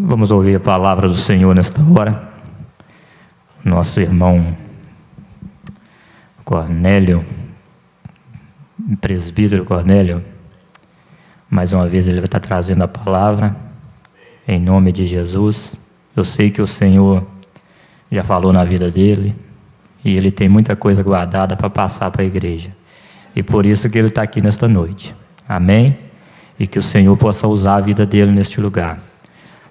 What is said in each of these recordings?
Vamos ouvir a palavra do Senhor nesta hora. Nosso irmão Cornélio, presbítero Cornélio, mais uma vez ele vai estar trazendo a palavra em nome de Jesus. Eu sei que o Senhor já falou na vida dele e ele tem muita coisa guardada para passar para a igreja, e por isso que ele está aqui nesta noite. Amém? E que o Senhor possa usar a vida dele neste lugar.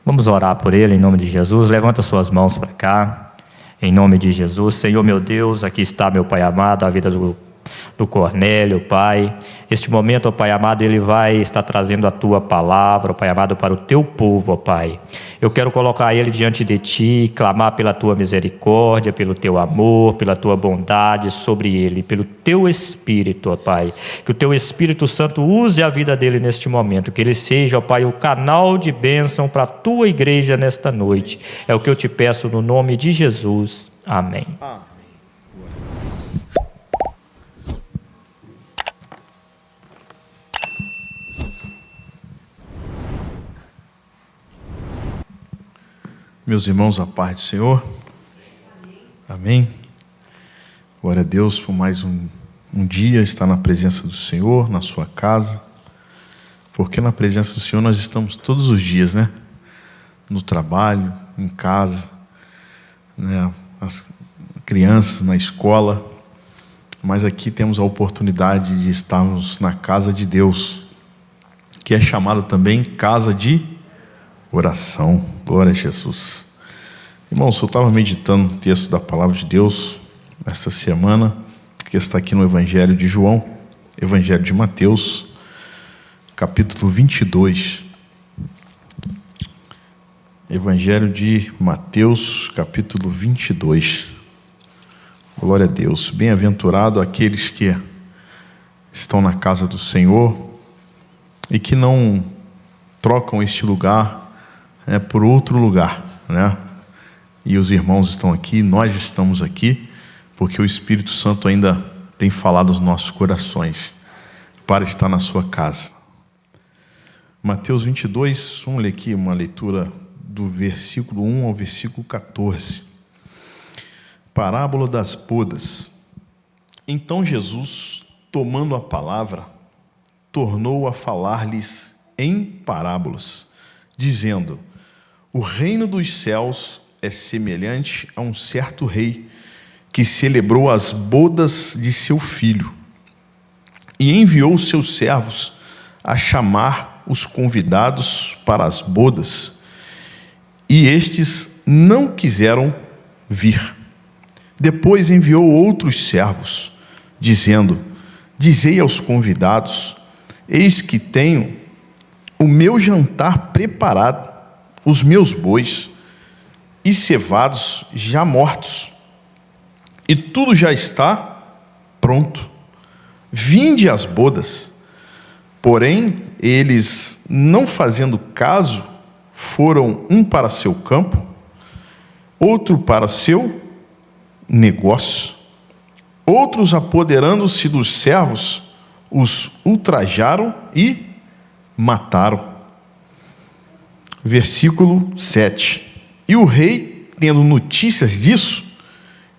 Vamos orar por ele em nome de Jesus. Levanta suas mãos para cá, em nome de Jesus. Senhor meu Deus, aqui está meu Pai amado, a vida do Cornélio, Pai. Este momento, ó Pai amado, ele vai estar trazendo a Tua palavra, ó Pai amado, para o Teu povo, ó Pai. Eu quero colocar ele diante de Ti, clamar pela Tua misericórdia, pelo Teu amor, pela Tua bondade sobre ele, pelo Teu Espírito, ó Pai. Que o Teu Espírito Santo use a vida dele neste momento, que ele seja, ó Pai, o canal de bênção para a Tua igreja nesta noite. É o que eu te peço no nome de Jesus. Amém. Meus irmãos, a paz do Senhor. Amém. Glória a Deus por mais um dia estar na presença do Senhor, na sua casa. Porque na presença do Senhor nós estamos todos os dias, né? No trabalho, em casa, né? As crianças na escola. Mas aqui temos a oportunidade de estarmos na casa de Deus, que é chamada também casa de oração. Glória a Jesus. Irmãos, eu estava meditando no texto da palavra de Deus esta semana, que está aqui no Evangelho de João, Evangelho de Mateus, capítulo 22. Evangelho de Mateus, capítulo 22. Glória a Deus. Bem-aventurado aqueles que estão na casa do Senhor e que não trocam este lugar por outro lugar, né? E os irmãos estão aqui, nós estamos aqui, porque o Espírito Santo ainda tem falado aos nossos corações para estar na sua casa. Mateus 22, vamos ler aqui uma leitura do versículo 1 ao versículo 14. Parábola das bodas. Então Jesus, tomando a palavra, tornou a falar-lhes em parábolas, dizendo: o reino dos céus é semelhante a um certo rei que celebrou as bodas de seu filho e enviou seus servos a chamar os convidados para as bodas, e estes não quiseram vir. Depois enviou outros servos, dizendo: dizei aos convidados: eis que tenho o meu jantar preparado, os meus bois e cevados já mortos, e tudo já está pronto. Vinde às bodas. Porém, eles, não fazendo caso, foram um para seu campo, outro para seu negócio. Outros, apoderando-se dos servos, os ultrajaram e mataram. Versículo 7. E o rei, tendo notícias disso,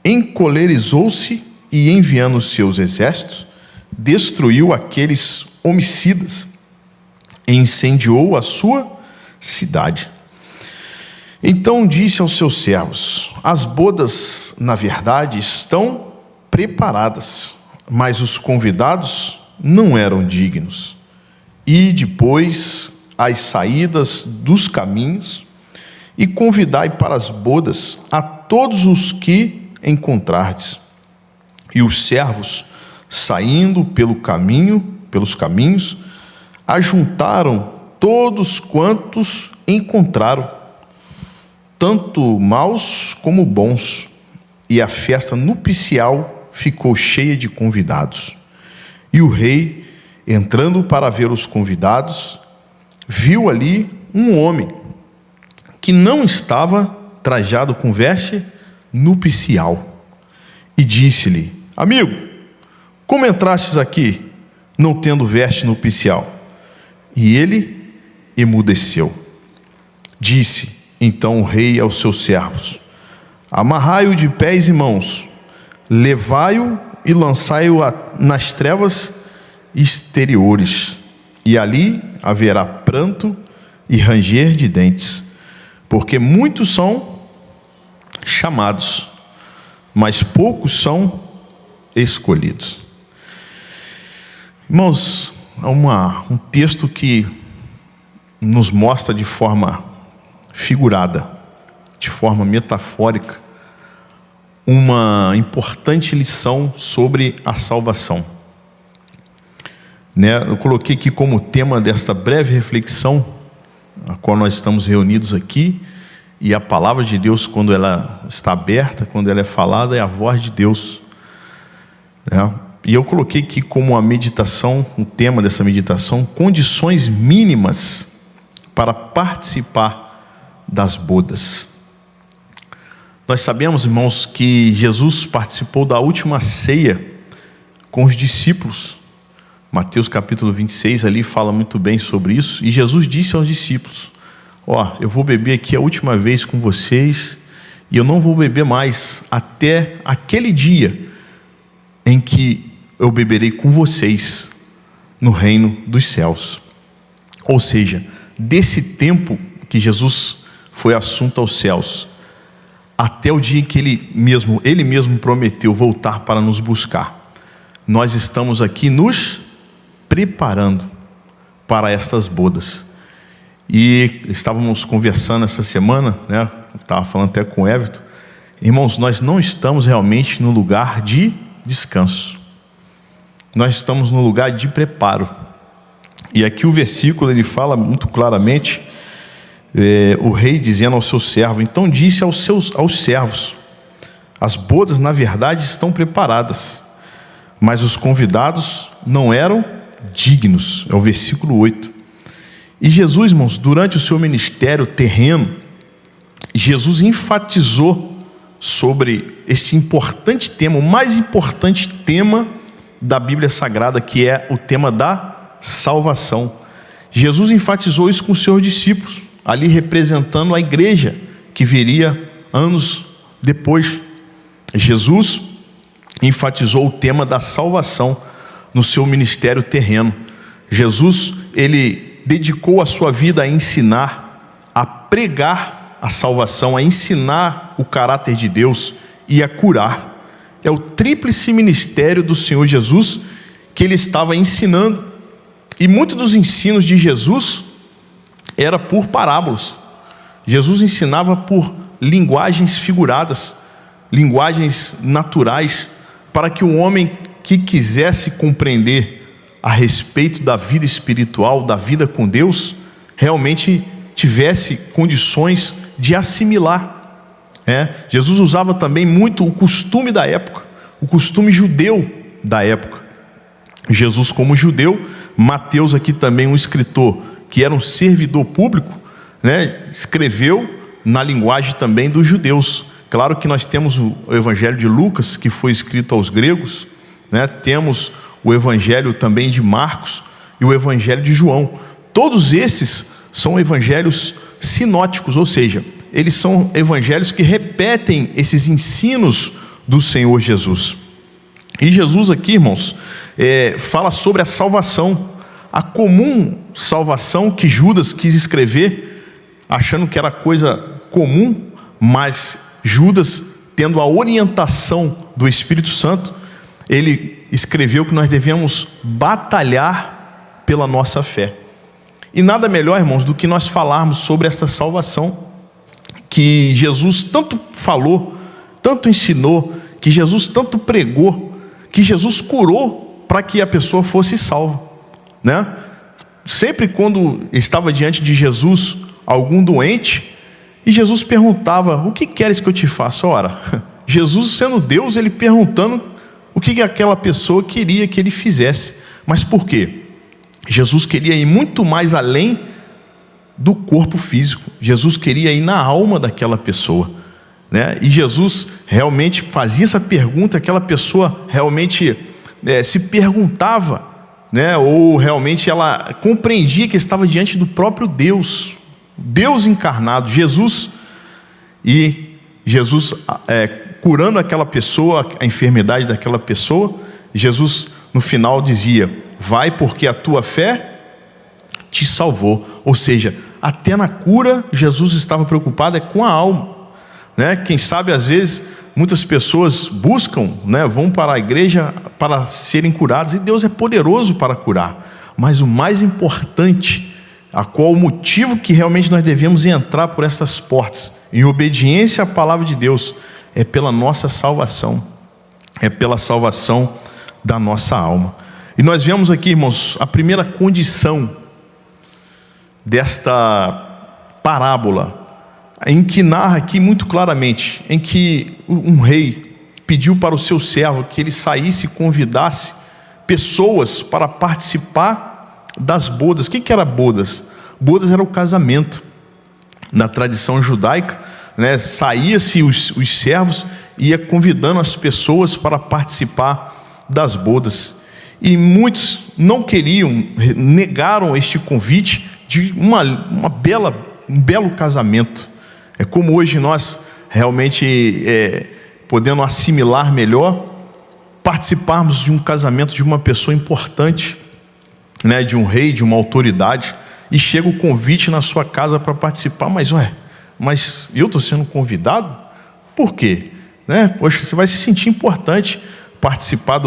encolerizou-se e, enviando seus exércitos, destruiu aqueles homicidas e incendiou a sua cidade. Então disse aos seus servos: as bodas, na verdade, estão preparadas, mas os convidados não eram dignos. E depois as saídas dos caminhos, e convidai para as bodas a todos os que encontrardes. E os servos, saindo pelos caminhos, ajuntaram todos quantos encontraram, tanto maus como bons, e a festa nupcial ficou cheia de convidados. E o rei, entrando para ver os convidados, viu ali um homem que não estava trajado com veste nupcial, e disse-lhe: amigo, como entrastes aqui, não tendo veste nupcial? E ele emudeceu. Disse: então o rei aos seus servos: amarrai-o de pés e mãos, levai-o e lançai-o nas trevas exteriores, e ali haverá pranto e ranger de dentes, porque muitos são chamados, mas poucos são escolhidos. Irmãos, um texto que nos mostra de forma figurada, de forma metafórica, uma importante lição sobre a salvação. Eu coloquei aqui como tema desta breve reflexão, a qual nós estamos reunidos aqui, e a palavra de Deus, quando ela está aberta, quando ela é falada, é a voz de Deus. E eu coloquei aqui como a meditação, o tema dessa meditação, condições mínimas para participar das bodas. Nós sabemos, irmãos, que Jesus participou da última ceia com os discípulos. Mateus capítulo 26 ali fala muito bem sobre isso. E Jesus disse aos discípulos: eu vou beber aqui a última vez com vocês, e eu não vou beber mais até aquele dia em que eu beberei com vocês no reino dos céus. Ou seja, desse tempo que Jesus foi assunto aos céus, até o dia em que ele mesmo prometeu voltar para nos buscar, nós estamos aqui nos preparando para estas bodas. E estávamos conversando essa semana, estava falando até com o Everton, irmãos, nós não estamos realmente no lugar de descanso, nós estamos no lugar de preparo. E aqui o versículo ele fala muito claramente, o rei dizendo ao seu servo: então disse aos servos: as bodas na verdade estão preparadas, mas os convidados não eram dignos. É o versículo 8. E Jesus, irmãos, durante o seu ministério terreno, Jesus enfatizou sobre este importante tema, o mais importante tema da Bíblia Sagrada, que é o tema da salvação. Jesus enfatizou isso com os seus discípulos, ali representando a igreja que viria anos depois. Jesus enfatizou o tema da salvação no seu ministério terreno. Jesus, ele dedicou a sua vida a ensinar, a pregar a salvação, a ensinar o caráter de Deus e a curar. É o tríplice ministério do Senhor Jesus que ele estava ensinando. E muitos dos ensinos de Jesus era por parábolas. Jesus ensinava por linguagens figuradas, linguagens naturais, para que o homem que quisesse compreender a respeito da vida espiritual, da vida com Deus, realmente tivesse condições de assimilar. Jesus usava também muito o costume da época, o costume judeu da época. Jesus, como judeu, Mateus aqui também, um escritor que era um servidor público, escreveu na linguagem também dos judeus. Claro que nós temos o Evangelho de Lucas, que foi escrito aos gregos, temos o Evangelho também de Marcos e o Evangelho de João. Todos esses são evangelhos sinóticos, ou seja, eles são evangelhos que repetem esses ensinos do Senhor Jesus. E Jesus aqui, irmãos, fala sobre a salvação, a comum salvação que Judas quis escrever, achando que era coisa comum, mas Judas, tendo a orientação do Espírito Santo, ele escreveu que nós devemos batalhar pela nossa fé. E nada melhor, irmãos, do que nós falarmos sobre esta salvação que Jesus tanto falou, tanto ensinou, que Jesus tanto pregou, que Jesus curou para que a pessoa fosse salva, Sempre quando estava diante de Jesus algum doente, e Jesus perguntava: o que queres que eu te faça? Ora, Jesus sendo Deus, ele perguntando o que aquela pessoa queria que ele fizesse. Mas por quê? Jesus queria ir muito mais além do corpo físico. Jesus queria ir na alma daquela pessoa, E Jesus realmente fazia essa pergunta, aquela pessoa realmente se perguntava, ou realmente ela compreendia que estava diante do próprio Deus, Deus encarnado. Jesus e Jesus curando aquela pessoa, a enfermidade daquela pessoa, Jesus no final dizia: vai, porque a tua fé te salvou. Ou seja, até na cura Jesus estava preocupado com a alma, né? Quem sabe às vezes muitas pessoas buscam, né, vão para a igreja para serem curados, e Deus é poderoso para curar, mas o mais importante, o motivo que realmente nós devemos entrar por essas portas, em obediência à palavra de Deus, é pela nossa salvação, é pela salvação da nossa alma. E nós vemos aqui, irmãos, a primeira condição desta parábola, em que narra aqui muito claramente, em que um rei pediu para o seu servo que ele saísse e convidasse pessoas para participar das bodas. O que era bodas? Bodas era o casamento. Na tradição judaica, né, saía-se os servos e ia convidando as pessoas para participar das bodas. E muitos não queriam, negaram este convite de um belo casamento. É como hoje nós realmente podendo assimilar melhor, participarmos de um casamento de uma pessoa importante, né, de um rei, de uma autoridade, e chega o convite na sua casa para participar. Mas eu estou sendo convidado? Por quê? Né? Poxa, você vai se sentir importante participar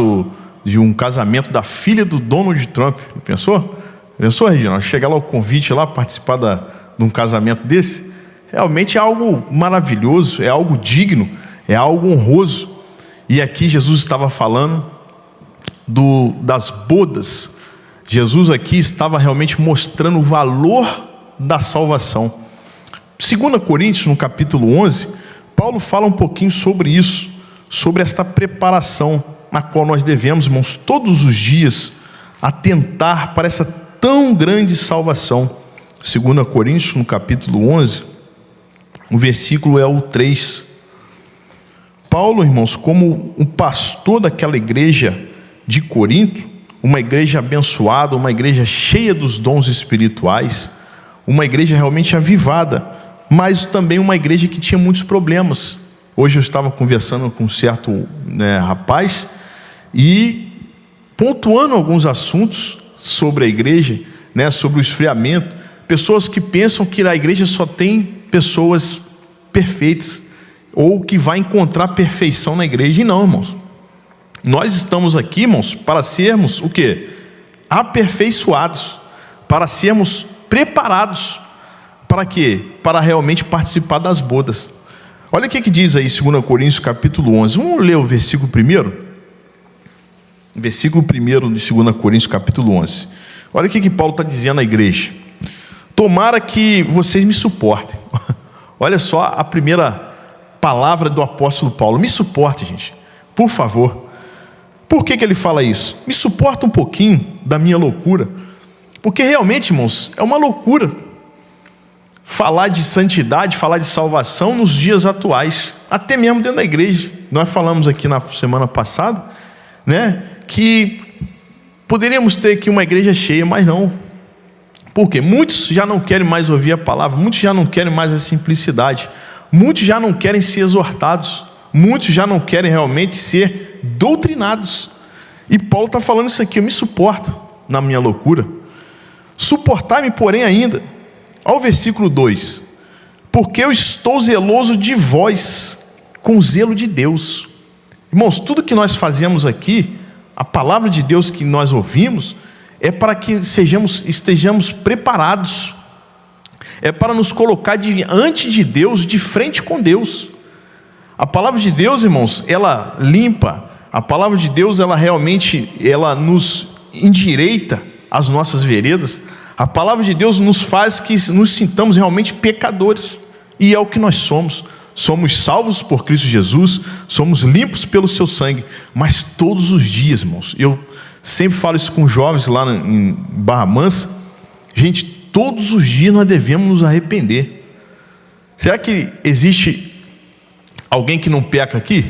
de um casamento da filha do Donald Trump. Pensou? Pensou, Regina? Chegar lá o convite lá, participar de um casamento desse? Realmente é algo maravilhoso, é algo digno, é algo honroso. E aqui Jesus estava falando das bodas. Jesus aqui estava realmente mostrando o valor da salvação. 2 Coríntios, no capítulo 11, Paulo fala um pouquinho sobre isso, sobre esta preparação na qual nós devemos, irmãos, todos os dias atentar para essa tão grande salvação. 2 Coríntios, no capítulo 11, o versículo é o 3. Paulo, irmãos, como um pastor daquela igreja de Corinto, uma igreja abençoada, uma igreja cheia dos dons espirituais, uma igreja realmente avivada, mas também uma igreja que tinha muitos problemas. Hoje eu estava conversando com um certo rapaz, e pontuando alguns assuntos sobre a igreja, sobre o esfriamento, pessoas que pensam que a igreja só tem pessoas perfeitas, ou que vai encontrar perfeição na igreja. E não, irmãos, nós estamos aqui, irmãos, para sermos o quê? Aperfeiçoados, para sermos preparados. Para quê? Para realmente participar das bodas. Olha o que diz aí 2 Coríntios capítulo 11. Vamos ler o versículo 1? Versículo 1 de 2 Coríntios capítulo 11. Olha o que Paulo está dizendo à igreja. Tomara que vocês me suportem. Olha só a primeira palavra do apóstolo Paulo. Me suporte, gente, por favor. Por que ele fala isso? Me suporta um pouquinho da minha loucura. Porque realmente, irmãos, é uma loucura falar de santidade, falar de salvação nos dias atuais, até mesmo dentro da igreja. Nós falamos aqui na semana passada, que poderíamos ter aqui uma igreja cheia, mas não. Por quê? Muitos já não querem mais ouvir a palavra, muitos já não querem mais a simplicidade, muitos já não querem ser exortados, muitos já não querem realmente ser doutrinados. E Paulo está falando isso aqui: eu me suporto na minha loucura. Suportar-me, porém, ainda. Olha o versículo 2: porque eu estou zeloso de vós, com o zelo de Deus. Irmãos, tudo que nós fazemos aqui, a palavra de Deus que nós ouvimos, é para que estejamos preparados, é para nos colocar diante de Deus, de frente com Deus. A palavra de Deus, irmãos, ela limpa. A palavra de Deus, ela realmente nos endireita as nossas veredas. A palavra de Deus nos faz que nos sintamos realmente pecadores, e é o que nós somos. Somos salvos por Cristo Jesus, somos limpos pelo seu sangue, mas todos os dias, irmãos, eu sempre falo isso com jovens lá em Barra Mansa, gente, todos os dias nós devemos nos arrepender. Será que existe alguém que não peca aqui?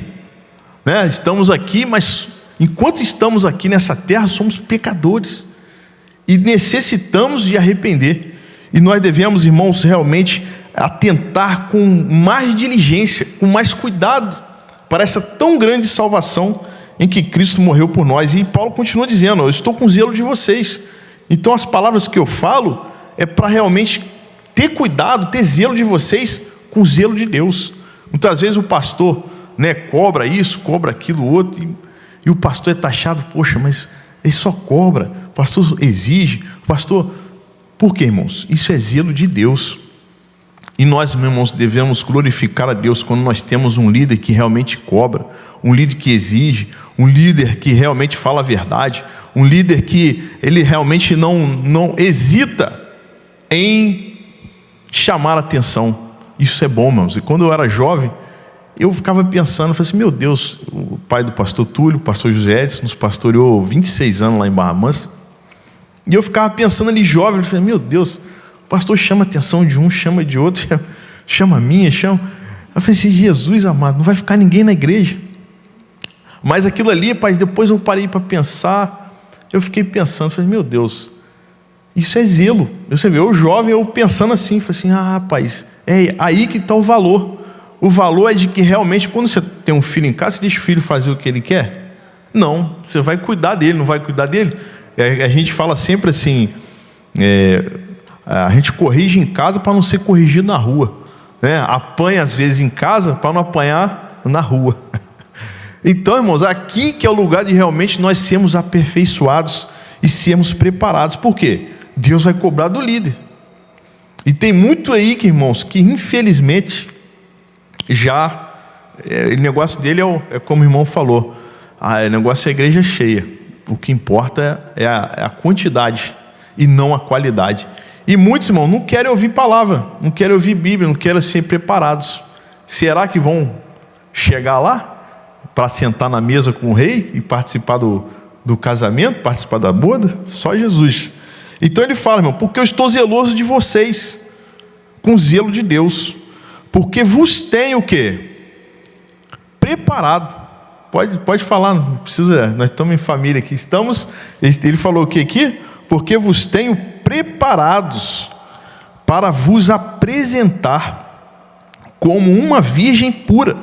Estamos aqui, mas enquanto estamos aqui nessa terra, somos pecadores e necessitamos de arrepender. E nós devemos, irmãos, realmente atentar com mais diligência, com mais cuidado para essa tão grande salvação em que Cristo morreu por nós. E Paulo continua dizendo: eu estou com zelo de vocês. Então as palavras que eu falo é para realmente ter cuidado, ter zelo de vocês com o zelo de Deus. Muitas vezes o pastor, cobra isso, cobra aquilo outro, e o pastor é taxado: poxa, mas ele só cobra, o pastor exige, o pastor... Por quê, irmãos? Isso é zelo de Deus. E nós, meus irmãos, devemos glorificar a Deus quando nós temos um líder que realmente cobra, um líder que exige, um líder que realmente fala a verdade, um líder que ele realmente não hesita em chamar a atenção. Isso é bom, irmãos. E quando eu era jovem, eu ficava pensando, eu falei assim: meu Deus, o pai do pastor Túlio, o pastor José Edson, nos pastoreou 26 anos lá em Barra Mansa. E eu ficava pensando ali jovem, eu falei: meu Deus, o pastor chama a atenção de um, chama de outro, chama a minha, chama... Eu falei assim: Jesus amado, não vai ficar ninguém na igreja. Mas aquilo ali, pai, depois eu parei para pensar, eu fiquei pensando, falei: meu Deus, isso é zelo. Você vê, eu jovem, eu pensando assim, falei assim: ah, rapaz, é aí que está o valor. O valor é de que realmente, quando você tem um filho em casa, você deixa o filho fazer o que ele quer? Não, você vai cuidar dele, não vai cuidar dele? A gente fala sempre assim, a gente corrige em casa para não ser corrigido na rua, apanha às vezes em casa para não apanhar na rua. Então, irmãos, aqui que é o lugar de realmente nós sermos aperfeiçoados e sermos preparados. Por quê? Deus vai cobrar do líder. E tem muito aí, irmãos, que infelizmente já o negócio dele é como o irmão falou, o negócio é a igreja cheia. O que importa é a quantidade e não a qualidade. E muitos, irmãos, não querem ouvir palavra, não querem ouvir Bíblia, não querem ser preparados. Será que vão chegar lá para sentar na mesa com o rei e participar do casamento, participar da boda? Só Jesus. Então ele fala, irmão: porque eu estou zeloso de vocês, com zelo de Deus, porque vos tenho o quê? Preparado. Pode falar, não precisa, nós estamos em família aqui. Ele falou o que aqui? Porque vos tenho preparados para vos apresentar como uma virgem pura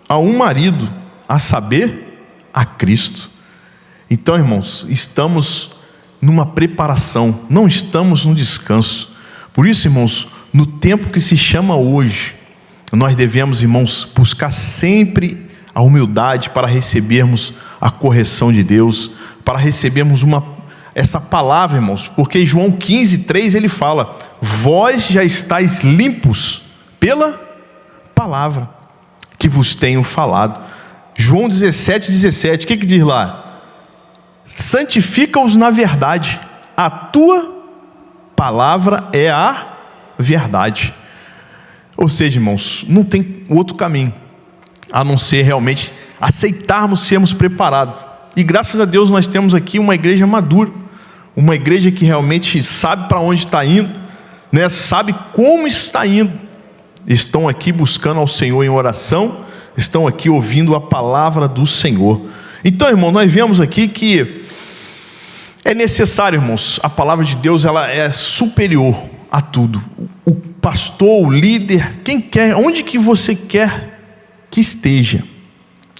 a um marido, a saber, a Cristo. Então, irmãos, estamos numa preparação, não estamos no descanso. Por isso, irmãos, no tempo que se chama hoje, nós devemos, irmãos, buscar sempre a humildade para recebermos a correção de Deus, para recebermos essa palavra, irmãos, porque em João 15:3 ele fala: vós já estáis limpos pela palavra que vos tenho falado. João 17:17, o que diz lá? Santifica-os na verdade, a tua palavra é a verdade. Ou seja, irmãos, não tem outro caminho a não ser realmente aceitarmos sermos preparados. E graças a Deus nós temos aqui uma igreja madura, uma igreja que realmente sabe para onde está indo, sabe como está indo. Estão aqui buscando ao Senhor em oração, estão aqui ouvindo a palavra do Senhor. Então, irmão, nós vemos aqui que é necessário, irmãos, a palavra de Deus, ela é superior a tudo. O pastor, o líder, quem quer, onde que você quer que esteja,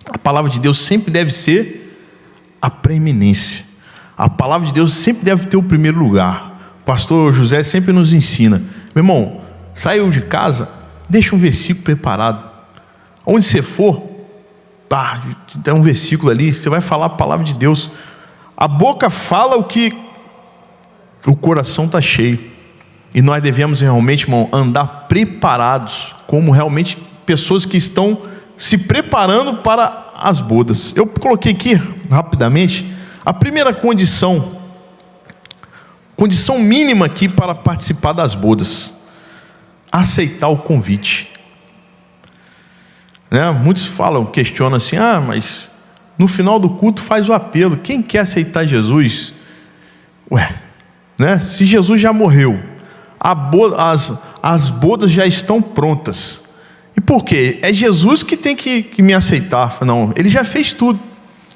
a palavra de Deus sempre deve ser a preeminência. A palavra de Deus sempre deve ter o primeiro lugar. O pastor José sempre nos ensina: meu irmão, saiu de casa, deixa um versículo preparado. Onde você for, tem um versículo ali, você vai falar a palavra de Deus. A boca fala o que o coração está cheio. E nós devemos realmente, irmão, andar preparados, como realmente pessoas que estão se preparando para as bodas. Eu coloquei aqui rapidamente a primeira condição mínima aqui para participar das bodas: aceitar o convite. Muitos questionam assim: mas no final do culto faz o apelo, quem quer aceitar Jesus? Se Jesus já morreu, as bodas já estão prontas. E por quê? É Jesus que tem que me aceitar? Não, ele já fez tudo.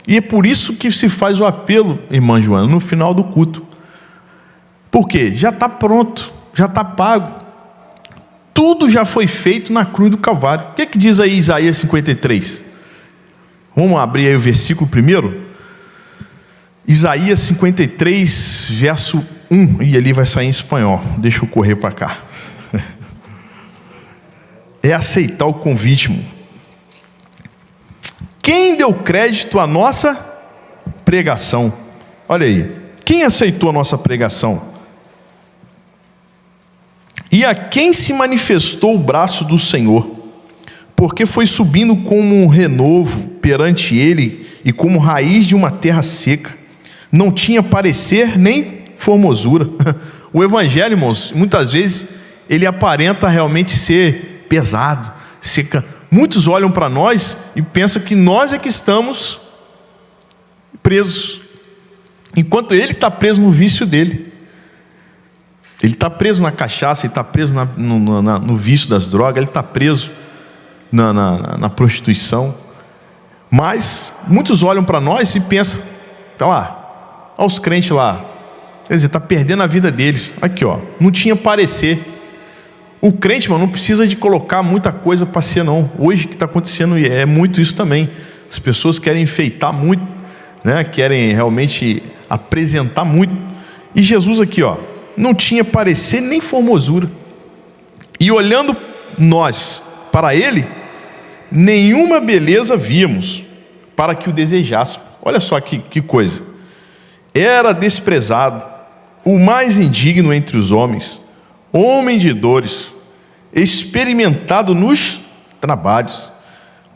E é por isso que se faz o apelo, irmã Joana, no final do culto. Por quê? Já está pronto, já está pago. Tudo já foi feito na cruz do Calvário. O que diz aí Isaías 53? Vamos abrir aí o versículo primeiro. Isaías 53, verso 1. E ali vai sair em espanhol. Deixa eu correr para cá. É aceitar o convite, irmão. Quem deu crédito à nossa pregação? Olha aí. Quem aceitou a nossa pregação? E a quem se manifestou o braço do Senhor? Porque foi subindo como um renovo perante ele e como raiz de uma terra seca. Não tinha parecer nem formosura. O evangelho, irmãos, muitas vezes ele aparenta realmente ser pesado, seca. Muitos olham para nós e pensam que nós é que estamos presos, enquanto ele está preso no vício dele. Ele está preso na cachaça, ele está preso no vício das drogas, ele está preso na prostituição. Mas muitos olham para nós e pensam, tá lá, olha os crentes lá, quer dizer, está perdendo a vida deles. Aqui, ó, não tinha parecer. O crente, mano, não precisa de colocar muita coisa para ser, não. Hoje o que está acontecendo é muito isso também. As pessoas querem enfeitar muito, né? Querem realmente apresentar muito. E Jesus aqui, ó, não tinha parecer nem formosura. E olhando nós para ele, nenhuma beleza víamos para que o desejássemos. Olha só que coisa. Era desprezado, o mais indigno entre os homens, homem de dores, experimentado nos trabalhos,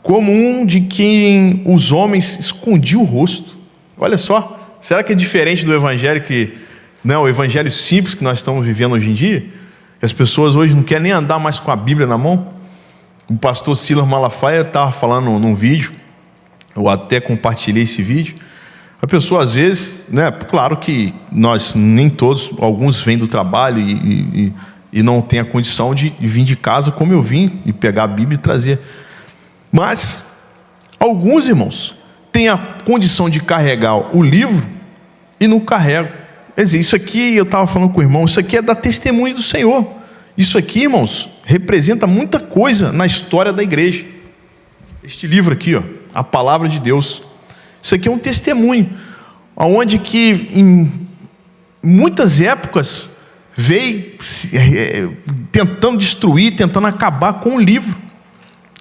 como um de quem os homens escondiam o rosto. Olha só, será que é diferente do evangelho o evangelho simples que nós estamos vivendo hoje em dia? As pessoas hoje não querem nem andar mais com a Bíblia na mão. O pastor Silas Malafaia estava falando num vídeo, eu até compartilhei esse vídeo. A pessoa às vezes, né, claro que nós, nem todos, alguns vêm do trabalho e não tem a condição de vir de casa como eu vim, e pegar a Bíblia e trazer. Mas alguns irmãos têm a condição de carregar o livro e não carregam. Quer dizer, isso aqui, eu estava falando com o irmão, isso aqui é dar testemunho do Senhor. Isso aqui, irmãos, representa muita coisa na história da igreja. Este livro aqui, ó, a palavra de Deus. Isso aqui é um testemunho, onde que em muitas épocas veio tentando destruir, tentando acabar com o livro.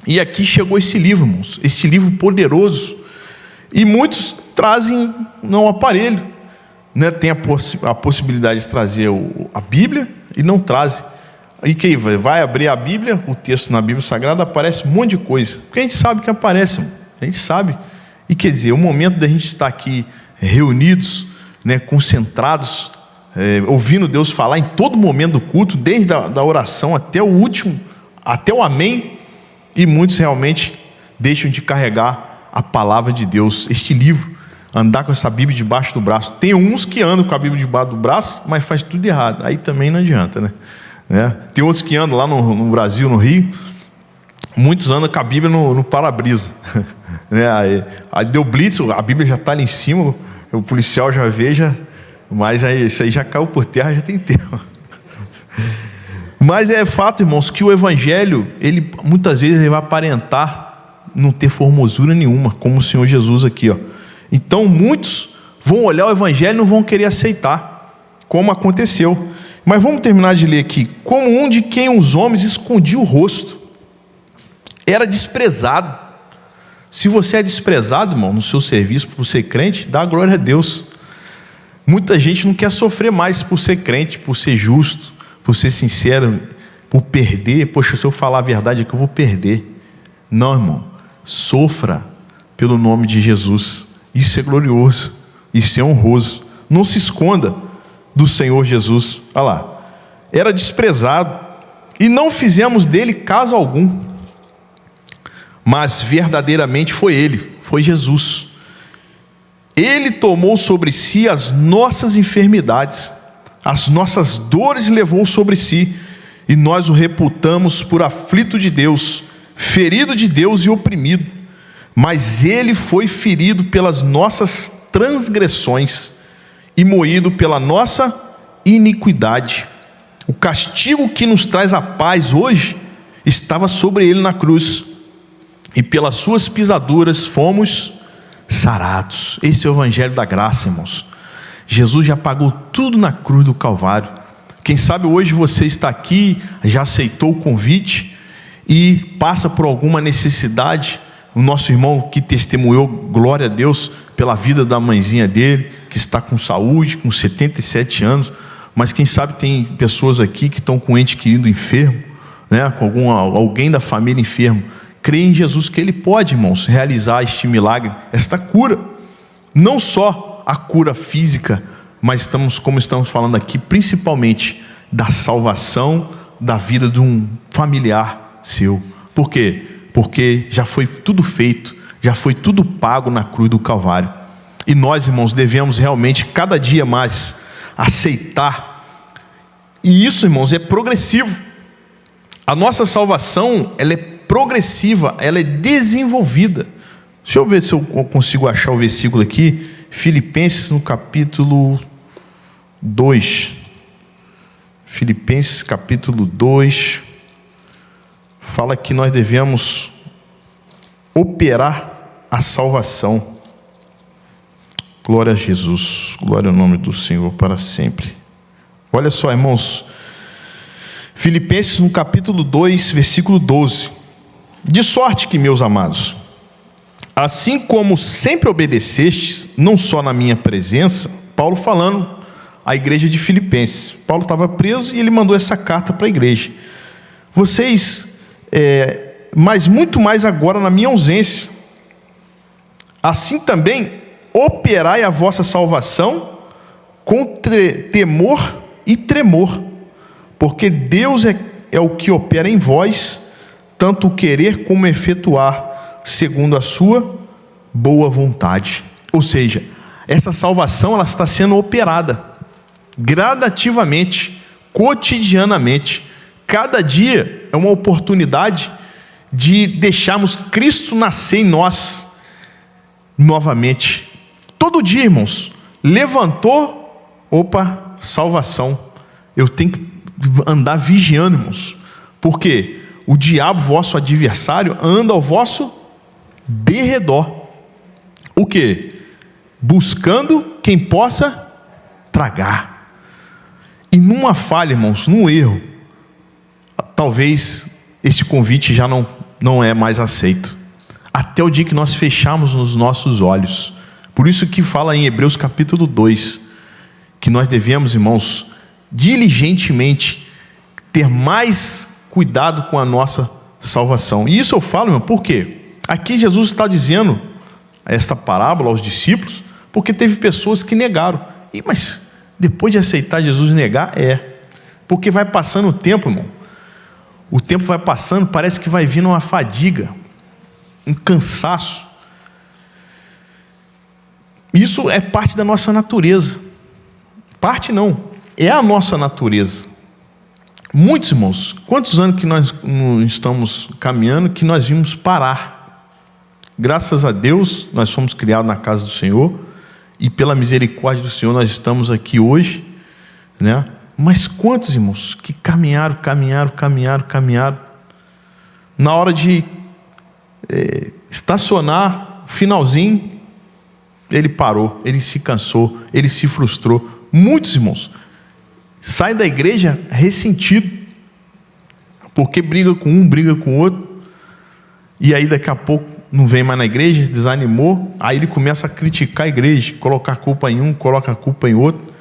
E aqui chegou esse livro, irmãos, esse livro poderoso. E muitos trazem no aparelho, né? Tem a possibilidade de trazer a Bíblia e não trazem. E que vai abrir a Bíblia, o texto na Bíblia Sagrada, aparece um monte de coisa. Porque a gente sabe que aparece, irmão. A gente sabe. E quer dizer, o momento da gente estar aqui reunidos, né, concentrados, ouvindo Deus falar em todo momento do culto, desde a oração até o último, até o amém, e muitos realmente deixam de carregar a palavra de Deus, este livro, andar com essa Bíblia debaixo do braço. Tem uns que andam com a Bíblia debaixo do braço, mas faz tudo errado, aí também não adianta, né? Tem outros que andam lá no Brasil, no Rio, muitos andam com a Bíblia no para-brisa. Aí deu blitz, a Bíblia já está ali em cima, o policial já veja, mas aí, isso aí já caiu por terra, já tem tempo. Mas é fato, irmãos, que o evangelho, ele muitas vezes ele vai aparentar não ter formosura nenhuma, como o Senhor Jesus aqui, ó. Então muitos vão olhar o evangelho e não vão querer aceitar, como aconteceu. Mas vamos terminar de ler aqui. Como um de quem os homens escondiam o rosto, era desprezado. Se você é desprezado, irmão, no seu serviço por ser crente, dá glória a Deus. Muita gente não quer sofrer mais por ser crente, por ser justo, por ser sincero, por perder. Poxa, se eu falar a verdade aqui, eu vou perder. Não, irmão, sofra pelo nome de Jesus. Isso é glorioso, isso é honroso. Não se esconda do Senhor Jesus. Olha lá, era desprezado e não fizemos dele caso algum, mas verdadeiramente foi Jesus. Ele tomou sobre si as nossas enfermidades, as nossas dores levou sobre si, e nós o reputamos por aflito de Deus, ferido de Deus e oprimido. Mas ele foi ferido pelas nossas transgressões e moído pela nossa iniquidade. O castigo que nos traz a paz hoje estava sobre ele na cruz, e pelas suas pisaduras fomos sarados. Esse é o evangelho da graça, irmãos. Jesus já pagou tudo na cruz do Calvário. Quem sabe hoje você está aqui, já aceitou o convite e passa por alguma necessidade. O nosso irmão que testemunhou, glória a Deus, pela vida da mãezinha dele, que está com saúde, com 77 anos, mas quem sabe tem pessoas aqui que estão com um ente querido enfermo, né? Com alguém da família enfermo. Creia em Jesus que Ele pode, irmãos, realizar este milagre, esta cura. Não só a cura física, mas como estamos falando aqui, principalmente da salvação da vida de um familiar seu. Por quê? Porque já foi tudo feito, já foi tudo pago na cruz do Calvário. E nós, irmãos, devemos realmente cada dia mais aceitar. E isso, irmãos, é progressivo. A nossa salvação, ela é progressiva, ela é desenvolvida. Deixa eu ver se eu consigo achar o versículo aqui. Filipenses no capítulo 2. Filipenses capítulo 2. Fala que nós devemos operar a salvação. Glória a Jesus, glória ao nome do Senhor para sempre. Olha só, irmãos, Filipenses no capítulo 2, versículo 12. De sorte que, meus amados, assim como sempre obedecestes, não só na minha presença, Paulo falando à igreja de Filipenses. Paulo estava preso e ele mandou essa carta para a igreja. Vocês, mas muito mais agora na minha ausência, assim também operai a vossa salvação com temor e tremor, porque Deus é o que opera em vós, tanto o querer como efetuar, segundo a sua boa vontade. Ou seja, essa salvação ela está sendo operada gradativamente, cotidianamente. Cada dia é uma oportunidade de deixarmos Cristo nascer em nós novamente. Todo dia, irmãos, levantou, salvação. Eu tenho que andar vigiando, irmãos, porque o diabo, vosso adversário, anda ao vosso derredor. O quê? Buscando quem possa tragar. E numa falha, irmãos, num erro, talvez este convite já não é mais aceito, até o dia que nós fechamos os nossos olhos. Por isso que fala em Hebreus capítulo 2, que nós devemos, irmãos, diligentemente ter mais cuidado com a nossa salvação. E isso eu falo, irmão, por quê? Aqui Jesus está dizendo esta parábola aos discípulos, porque teve pessoas que negaram. Mas depois de aceitar Jesus, negar? Porque vai passando o tempo, irmão. O tempo vai passando, parece que vai vindo uma fadiga, um cansaço. Isso é parte da nossa natureza. Parte não, é a nossa natureza. Muitos, irmãos, quantos anos que nós estamos caminhando que nós vimos parar? Graças a Deus, nós fomos criados na casa do Senhor, e pela misericórdia do Senhor nós estamos aqui hoje, né? Mas quantos, irmãos, que caminharam, na hora de estacionar, finalzinho, ele parou, ele se cansou, ele se frustrou. Muitos, irmãos, saem da igreja ressentido, porque briga com um, briga com o outro, e aí daqui a pouco não vem mais na igreja, desanimou, aí ele começa a criticar a igreja, colocar culpa em um, coloca a culpa em outro.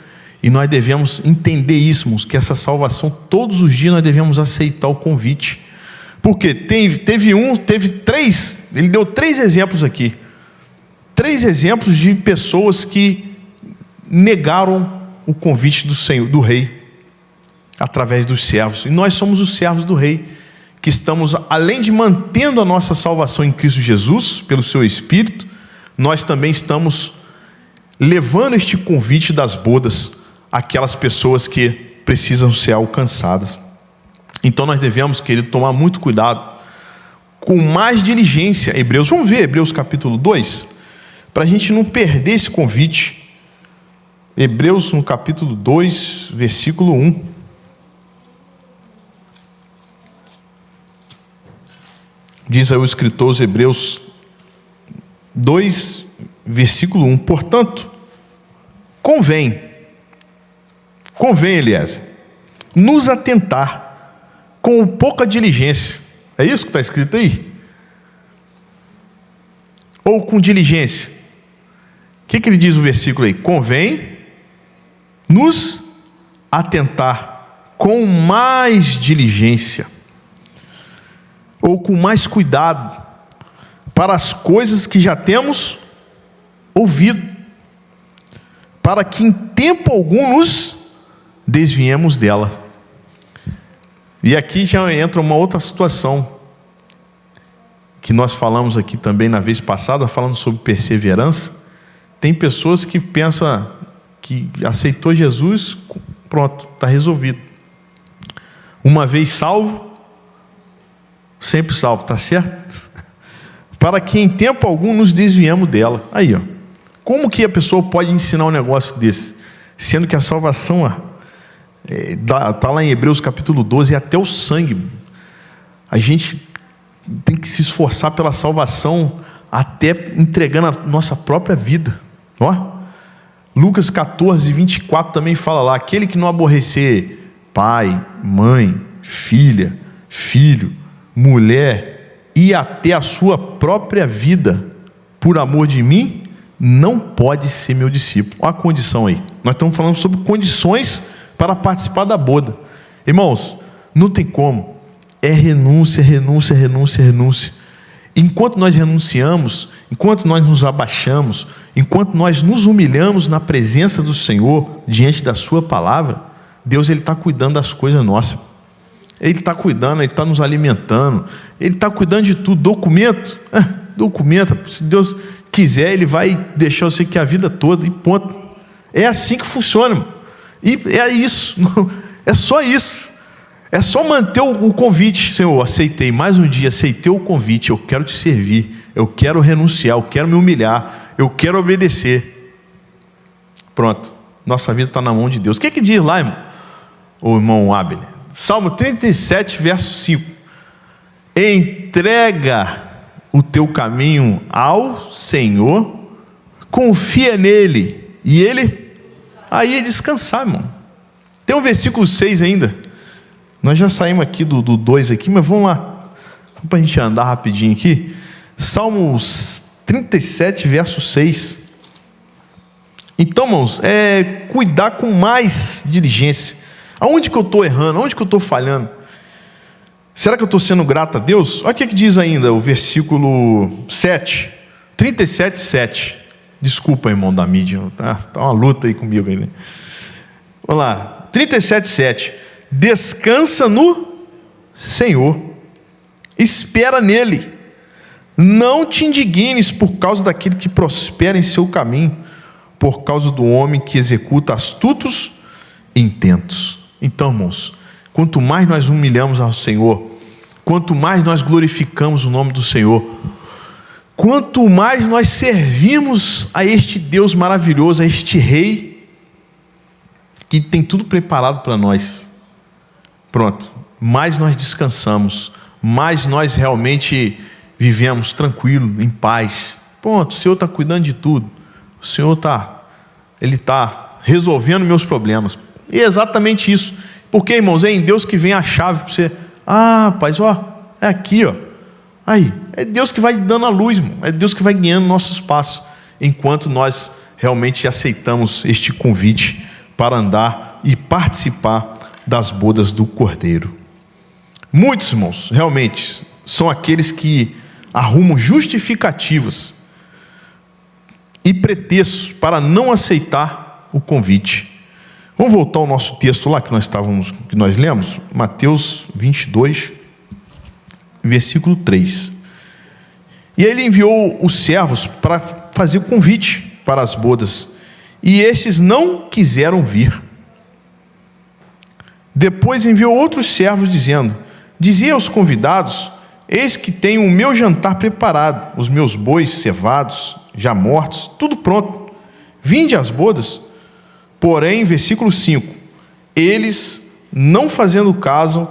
E nós devemos entender isso, irmãos, que essa salvação, todos os dias nós devemos aceitar o convite. Porque teve três, ele deu 3 exemplos aqui. 3 exemplos de pessoas que negaram o convite do Senhor, do Rei, através dos servos. E nós somos os servos do Rei, que estamos, além de mantendo a nossa salvação em Cristo Jesus, pelo seu Espírito, nós também estamos levando este convite das bodas àquelas pessoas que precisam ser alcançadas. Então nós devemos, querido, tomar muito cuidado, com mais diligência. Vamos ver Hebreus capítulo 2, para a gente não perder esse convite. Hebreus no capítulo 2, versículo 1. Diz aí o escritor aos Hebreus 2, versículo 1. Portanto, convém, Eliezer, nos atentar com pouca diligência. É isso que está escrito aí? Ou com diligência? O que ele diz no versículo aí? Convém nos atentar com mais diligência, ou com mais cuidado, para as coisas que já temos ouvido, para que em tempo algum nos desviemos dela. E aqui já entra uma outra situação, que nós falamos aqui também na vez passada, falando sobre perseverança. Tem pessoas que pensam que aceitou Jesus, pronto, está resolvido. Uma vez salvo, sempre salvo, está certo? Para que em tempo algum nos desviemos dela. Aí, ó. Como que a pessoa pode ensinar um negócio desse? Sendo que a salvação está lá em Hebreus capítulo 12, é até o sangue. A gente tem que se esforçar pela salvação, até entregando a nossa própria vida. Ó. Lucas 14, 24 também fala lá: aquele que não aborrecer pai, mãe, filha, filho, mulher e até a sua própria vida por amor de mim, não pode ser meu discípulo. Olha a condição aí. Nós estamos falando sobre condições para participar da boda. Irmãos, não tem como. É renúncia, renúncia, renúncia, renúncia. Enquanto nós renunciamos, enquanto nós nos abaixamos, enquanto nós nos humilhamos na presença do Senhor, diante da sua palavra, Deus está cuidando das coisas nossas. Ele está cuidando, Ele está nos alimentando, Ele está cuidando de tudo. Documento, se Deus quiser, Ele vai deixar você aqui a vida toda, e ponto. É assim que funciona, irmão. E é isso, é só isso. É só manter o convite. Senhor, aceitei mais um dia, aceitei o convite, eu quero te servir, eu quero renunciar, eu quero me humilhar, eu quero obedecer. Pronto, nossa vida está na mão de Deus. O que diz lá, irmão? O irmão Abner, Salmo 37, verso 5: entrega o teu caminho ao Senhor, confia nele, e ele aí é descansar, irmão. Tem um versículo 6 ainda. Nós já saímos aqui do 2 aqui, mas vamos lá, para a gente andar rapidinho aqui. Salmos 37, verso 6. Então, irmãos, cuidar com mais diligência. Aonde que eu estou errando? Aonde que eu estou falhando? Será que eu estou sendo grato a Deus? Olha o que diz ainda o versículo 7. 37, 7. Desculpa, irmão da mídia, tá uma luta aí comigo aí, né? Vamos lá, 37, 7. Descansa no Senhor, espera nele, não te indignes por causa daquele que prospera em seu caminho, por causa do homem que executa astutos intentos. Então, irmãos, quanto mais nós humilhamos ao Senhor, quanto mais nós glorificamos o nome do Senhor, quanto mais nós servimos a este Deus maravilhoso, a este Rei, que tem tudo preparado para nós, pronto, mais nós descansamos, mais nós realmente vivemos tranquilo, em paz. Pronto, o Senhor está cuidando de tudo, o Senhor Ele está resolvendo meus problemas. E é exatamente isso. Porque, irmãos, é em Deus que vem a chave para você. Rapaz, é aqui, aí, é Deus que vai dando a luz, irmão. É Deus que vai guiando nossos passos, enquanto nós realmente aceitamos este convite para andar e participar das bodas do Cordeiro. Muitos, irmãos, realmente são aqueles que arrumam justificativas e pretextos para não aceitar o convite. Vamos voltar ao nosso texto lá que nós lemos, Mateus 22, versículo 3. E ele enviou os servos para fazer convite para as bodas, e estes não quiseram vir. Depois enviou outros servos, dizendo: dizia aos convidados: eis que tenho o meu jantar preparado, os meus bois cevados, já mortos, tudo pronto, vinde às bodas. Porém, versículo 5, eles, não fazendo caso,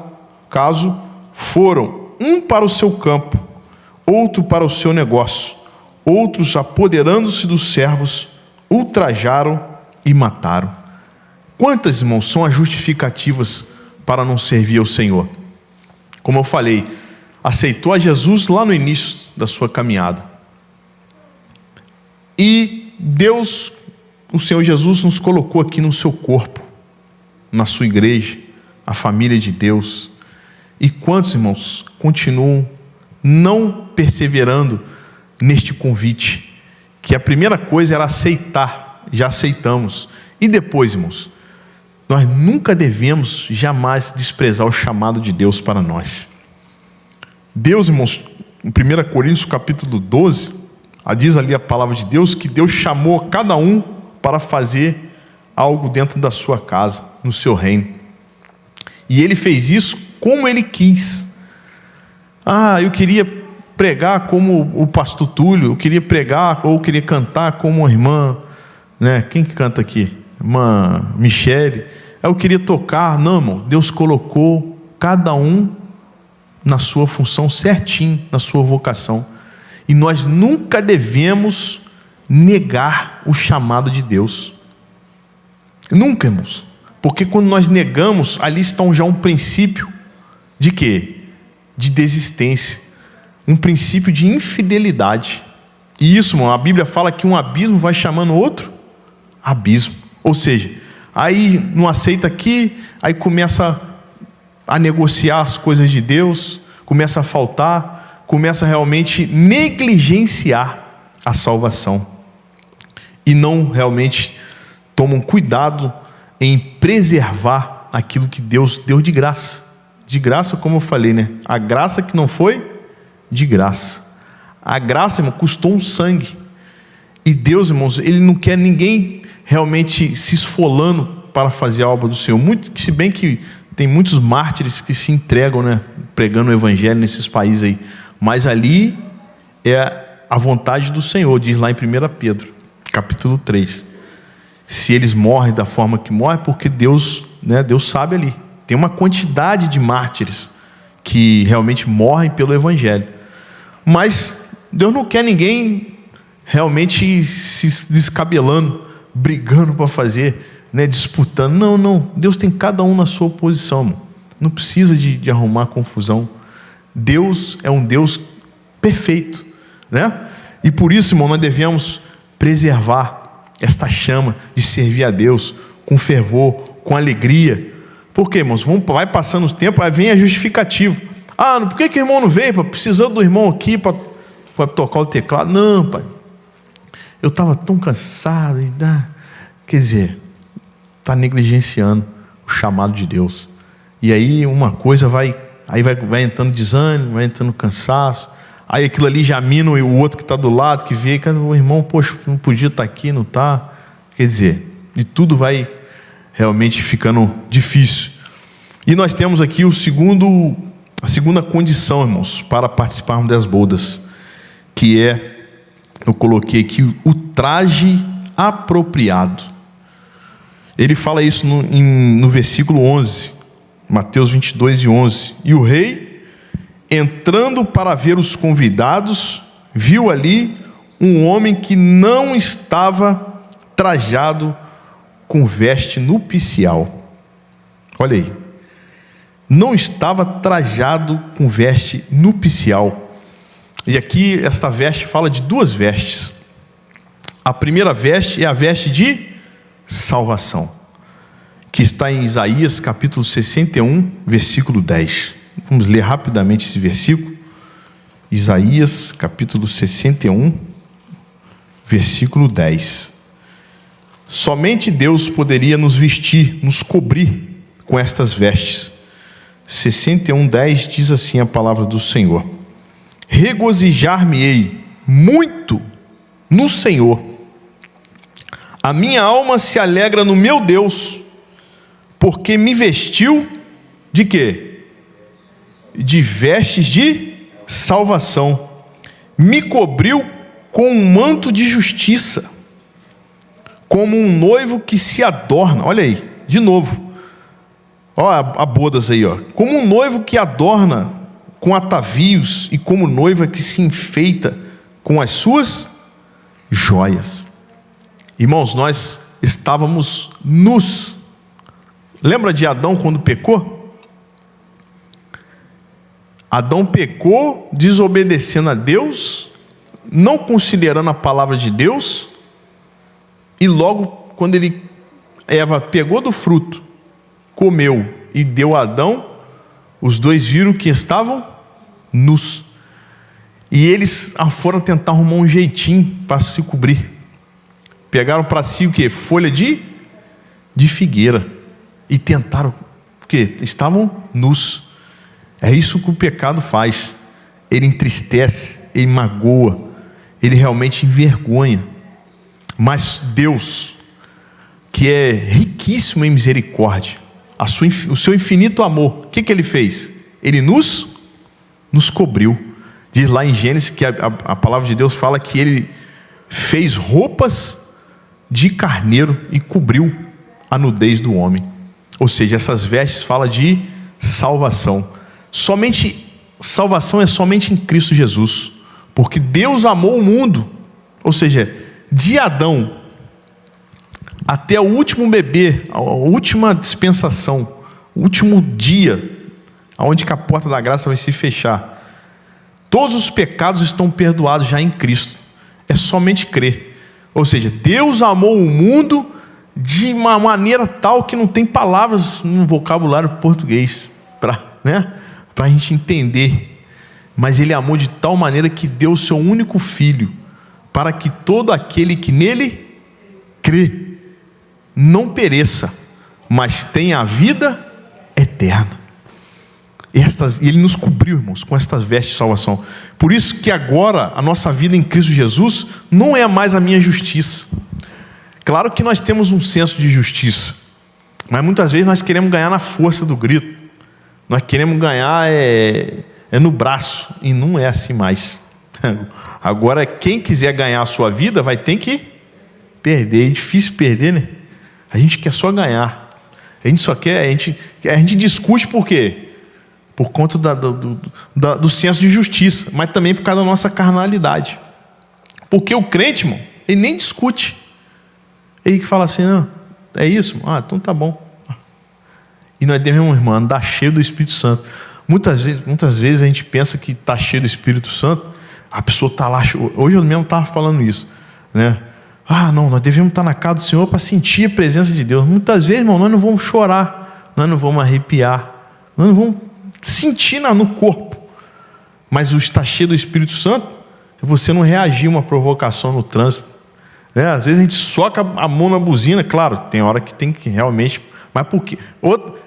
foram um para o seu campo outro para o seu negócio. Outros, apoderando-se dos servos, ultrajaram e mataram. Quantas, irmãos, são as justificativas para não servir ao Senhor? Como eu falei, aceitou a Jesus lá no início da sua caminhada. E Deus, o Senhor Jesus, nos colocou aqui no seu corpo, na sua igreja, a família de Deus. E quantos, irmãos, continuam não perseverando neste convite? Que a primeira coisa era aceitar, já aceitamos. E depois, irmãos, nós nunca devemos jamais desprezar o chamado de Deus para nós. Deus, irmãos, em 1 Coríntios capítulo 12, diz ali a palavra de Deus que Deus chamou cada um para fazer algo dentro da sua casa, no seu reino. E Ele fez isso como Ele quis. Eu queria pregar como o pastor Túlio, eu queria pregar ou queria cantar como a irmã, né? Quem que canta aqui? Irmã Michele. Eu queria tocar. Não, irmão, Deus colocou cada um na sua função certinho, na sua vocação. E nós nunca devemos negar o chamado de Deus. Nunca, irmãos. Porque quando nós negamos, ali está já um princípio de quê? De desistência. Um princípio de infidelidade. E isso, irmão, a Bíblia fala que um abismo vai chamando outro abismo. Ou seja, aí não aceita aqui, aí começa a negociar as coisas de Deus, começa a faltar, começa a realmente negligenciar a salvação. E não realmente tomam cuidado em preservar aquilo que Deus deu de graça. De graça, como eu falei, né? A graça que não foi de graça. A graça, irmão, custou um sangue. E Deus, irmãos, Ele não quer ninguém realmente se esfolando para fazer a obra do Senhor. Se bem que tem muitos mártires que se entregam, né? Pregando o evangelho nesses países aí. Mas ali é a vontade do Senhor, diz lá em 1 Pedro, capítulo 3. Se eles morrem da forma que morrem, porque Deus, né? Deus sabe ali. Tem uma quantidade de mártires que realmente morrem pelo evangelho. Mas Deus não quer ninguém realmente se descabelando, brigando para fazer, né, disputando. Não. Deus tem cada um na sua posição, irmão. Não precisa de arrumar confusão. Deus é um Deus perfeito, né? E por isso, irmão, nós devemos preservar esta chama de servir a Deus com fervor, com alegria. Por quê, irmãos? Vai passando o tempo, aí vem a justificativa. Por que o irmão não veio? Precisando do irmão aqui para tocar o teclado. Não, pai, eu estava tão cansado. Quer dizer, está negligenciando o chamado de Deus. E aí uma coisa vai entrando desânimo, vai entrando cansaço. Aí aquilo ali já mina o outro que está do lado, que vê, o irmão, poxa, não podia estar aqui, não está. Quer dizer, e tudo vai realmente ficando difícil. E nós temos aqui a segunda condição, irmãos, para participarmos das bodas, que eu coloquei aqui, o traje apropriado. Ele fala isso no versículo 11, Mateus 22:11. E o rei, entrando para ver os convidados, viu ali um homem que não estava trajado com veste nupcial. Olha aí. Não estava trajado com veste nupcial. E aqui esta veste fala de duas vestes. A primeira veste é a veste de salvação, que está em Isaías capítulo 61, versículo 10. Vamos ler rapidamente esse versículo. Isaías capítulo 61, versículo 10. Somente Deus poderia nos vestir, nos cobrir com estas vestes. 61:10 diz assim a palavra do Senhor: regozijar-me-ei muito no Senhor, a minha alma se alegra no meu Deus, porque me vestiu de quê? De vestes de salvação, me cobriu com um manto de justiça, como um noivo que se adorna. Olha aí, de novo. Olha a bodas aí, ó. Como um noivo que adorna com atavios e como noiva que se enfeita com as suas joias. Irmãos, nós estávamos nus. Lembra de Adão quando pecou? Adão pecou, desobedecendo a Deus, não considerando a palavra de Deus, e logo quando Eva pegou do fruto, comeu e deu a Adão, os dois viram que estavam nus. E eles foram tentar arrumar um jeitinho para se cobrir. Pegaram para si o quê? Folha de figueira. E tentaram, porque estavam nus. É isso que o pecado faz. Ele entristece, ele magoa, ele realmente envergonha. Mas Deus, que é riquíssimo em misericórdia, o seu infinito amor, o que Ele fez? Ele nos cobriu. Diz lá em Gênesis que a palavra de Deus fala que Ele fez roupas de carneiro e cobriu a nudez do homem. Ou seja, essas vestes falam de salvação. Salvação é somente em Cristo Jesus, porque Deus amou o mundo. Ou seja, de Adão até o último bebê, a última dispensação, o último dia, onde que a porta da graça vai se fechar, todos os pecados estão perdoados já em Cristo. É somente crer. Ou seja, Deus amou o mundo de uma maneira tal que não tem palavras no vocabulário português para a gente entender. Mas Ele amou de tal maneira que deu o seu único Filho, para que todo aquele que nele crê não pereça, mas tenha a vida eterna. E Ele nos cobriu, irmãos, com estas vestes de salvação. Por isso que agora a nossa vida em Cristo Jesus não é mais a minha justiça. Claro que nós temos um senso de justiça, mas muitas vezes nós queremos ganhar na força do grito. Nós queremos ganhar no braço, e não é assim mais. Agora, quem quiser ganhar a sua vida vai ter que perder. É difícil perder, né? A gente quer só ganhar. A gente só quer, a gente discute por quê? Por conta do senso de justiça, mas também por causa da nossa carnalidade. Porque o crente, irmão, ele nem discute. Ele que fala assim, não, é isso? Então tá bom. E nós devemos, irmão, andar cheio do Espírito Santo. Muitas vezes a gente pensa que está cheio do Espírito Santo, a pessoa está lá. Hoje eu mesmo estava falando isso, né? Não, nós devemos estar na casa do Senhor para sentir a presença de Deus. Muitas vezes, irmão, nós não vamos chorar, nós não vamos arrepiar, nós não vamos sentir no corpo. Mas o estar cheio do Espírito Santo é você não reagir a uma provocação no trânsito. Às vezes a gente soca a mão na buzina, claro, tem hora que tem que realmente, mas por quê?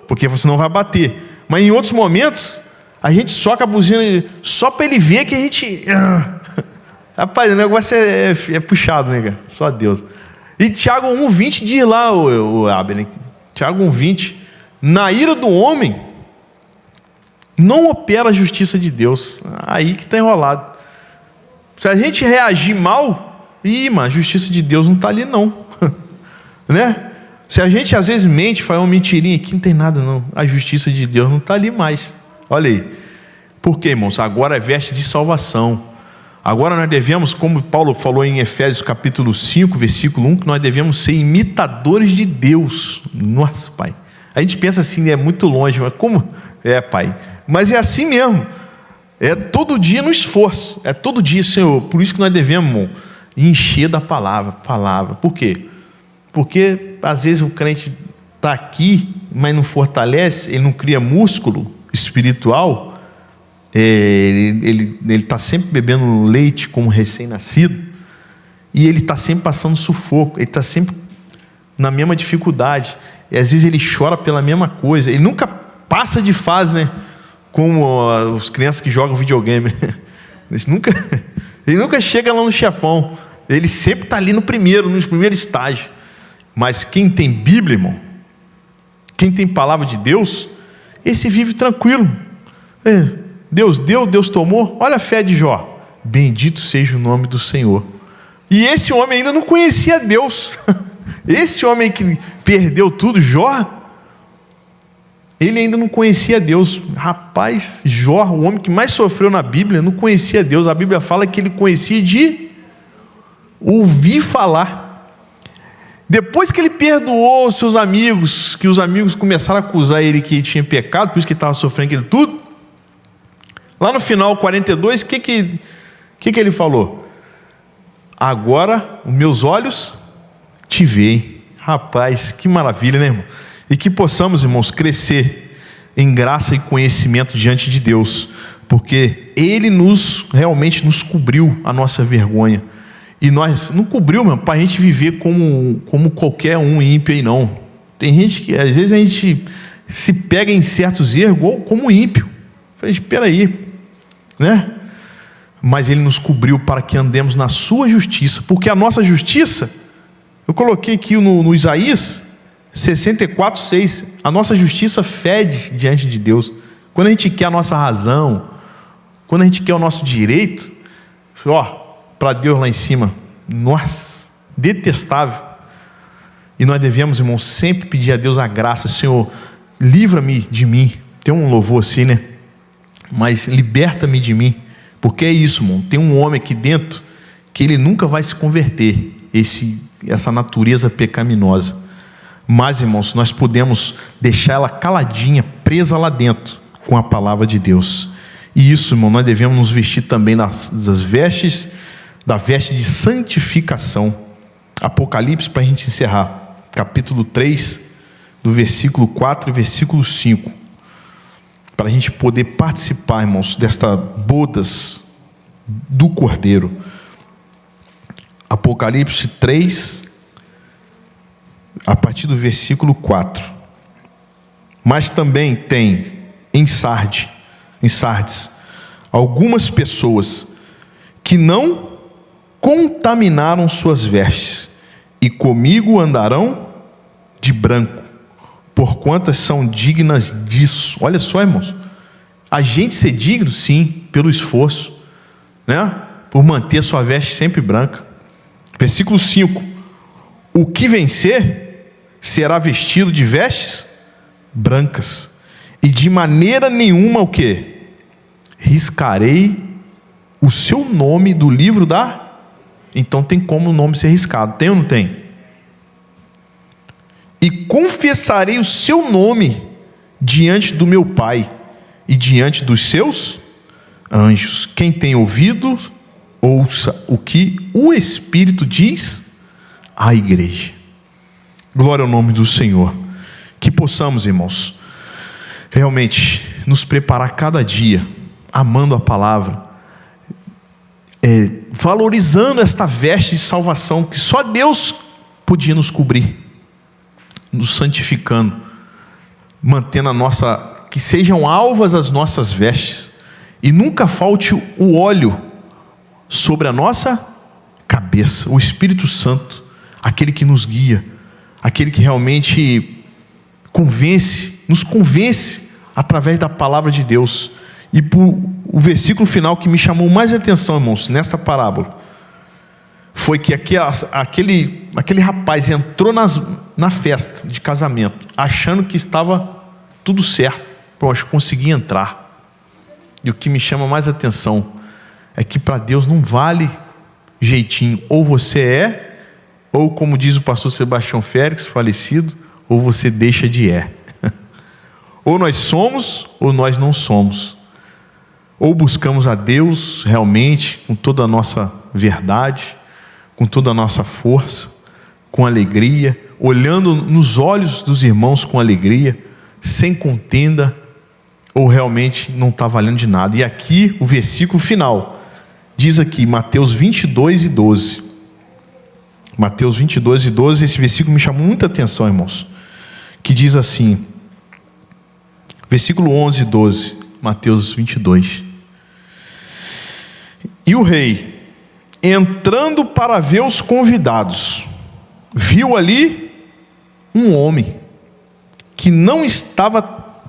Porque você não vai bater. Mas em outros momentos, a gente soca a buzina só para ele ver que a gente... Rapaz, o negócio é puxado, né, cara? Só Deus. E Tiago 1,20 diz lá, o Abner, Tiago 1,20, na ira do homem não opera a justiça de Deus. Aí que está enrolado. Se a gente reagir mal, a justiça de Deus não está ali não. Né? Se a gente às vezes mente, faz uma mentirinha aqui, não tem nada não. A justiça de Deus não está ali mais. Olha aí. Por quê, irmãos? Agora é veste de salvação. Agora nós devemos, como Paulo falou em Efésios capítulo 5, versículo 1, que nós devemos ser imitadores de Deus. Nossa, Pai. A gente pensa assim, é muito longe, mas como? Pai. Mas é assim mesmo. É todo dia no esforço. É todo dia, Senhor. Por isso que nós devemos, irmão, encher da palavra. Por quê? Porque às vezes o crente está aqui, mas não fortalece, ele não cria músculo espiritual. Ele está sempre bebendo leite como recém-nascido, e ele está sempre passando sufoco, ele está sempre na mesma dificuldade, e às vezes ele chora pela mesma coisa, ele nunca passa de fase, né? Como as crianças que jogam videogame. Ele nunca chega lá no chefão, ele sempre está ali nos primeiros estágios. Mas quem tem Bíblia, irmão, quem tem palavra de Deus, esse vive tranquilo. Deus deu, Deus tomou. Olha a fé de Jó. Bendito seja o nome do Senhor. E esse homem ainda não conhecia Deus. Esse homem que perdeu tudo, Jó, Ele ainda não conhecia Deus. Rapaz, Jó, o homem que mais sofreu na Bíblia, não conhecia Deus. A Bíblia fala que ele conhecia de ouvir falar. Depois que ele perdoou os seus amigos, que os amigos começaram a acusar ele que tinha pecado, por isso que ele estava sofrendo aquilo tudo, lá no final 42, o que ele falou? Agora os meus olhos te veem. Rapaz, que maravilha, né, irmão? E que possamos, irmãos, crescer em graça e conhecimento diante de Deus, porque Ele realmente nos cobriu a nossa vergonha. E nós não cobriu, mano, para a gente viver como qualquer um ímpio aí, não. Tem gente que, às vezes, a gente se pega em certos erros como ímpio. Falei, espera aí, né? Mas Ele nos cobriu para que andemos na sua justiça, porque a nossa justiça, eu coloquei aqui no Isaías 64:6, a nossa justiça fede diante de Deus. Quando a gente quer a nossa razão, quando a gente quer o nosso direito, para Deus lá em cima, nossa, detestável. E nós devemos, irmãos, sempre pedir a Deus a graça. Senhor, livra-me de mim. Tem um louvor assim, né? Mas liberta-me de mim. Porque é isso, irmão. Tem um homem aqui dentro que ele nunca vai se converter, essa natureza pecaminosa. Mas, irmãos, nós podemos deixar ela caladinha, presa lá dentro, com a palavra de Deus. E isso, irmão, nós devemos nos vestir também da veste de santificação. Apocalipse, para a gente encerrar, capítulo 3, do versículo 4 e versículo 5, para a gente poder participar, irmãos, desta bodas do Cordeiro. Apocalipse 3, a partir do versículo 4. Mas também tem em Sardes algumas pessoas que não contaminaram suas vestes, e comigo andarão de branco, porquanto são dignas disso. Olha só, irmãos, a gente ser digno, sim, pelo esforço, né? Por manter sua veste sempre branca. Versículo 5: o que vencer será vestido de vestes brancas, e de maneira nenhuma o quê? Riscarei o seu nome do livro da... Então tem como o nome ser riscado, tem ou não tem? E confessarei o seu nome diante do meu Pai e diante dos seus anjos. Quem tem ouvido, ouça o que o Espírito diz à igreja. Glória ao nome do Senhor. Que possamos, irmãos, realmente nos preparar cada dia, amando a palavra, valorizando esta veste de salvação que só Deus podia nos cobrir, nos santificando, mantendo que sejam alvas as nossas vestes, e nunca falte o óleo sobre a nossa cabeça, o Espírito Santo, aquele que nos guia, aquele que realmente nos convence através da palavra de Deus. E o versículo final que me chamou mais atenção, irmãos, nesta parábola, foi que aquele rapaz entrou na festa de casamento, achando que estava tudo certo, poxa, consegui entrar. E o que me chama mais atenção é que para Deus não vale jeitinho, ou você ou como diz o pastor Sebastião Félix, falecido, ou você deixa de ou nós somos, ou nós não somos. Ou buscamos a Deus realmente com toda a nossa verdade, com toda a nossa força, com alegria, olhando nos olhos dos irmãos com alegria, sem contenda, ou realmente não está valendo de nada. E aqui o versículo final diz aqui, Mateus 22:12. Mateus 22:12, esse versículo me chamou muita atenção, irmãos, que diz assim, versículo 11 e 12, Mateus 22. E o rei, entrando para ver os convidados, viu ali um homem que não estava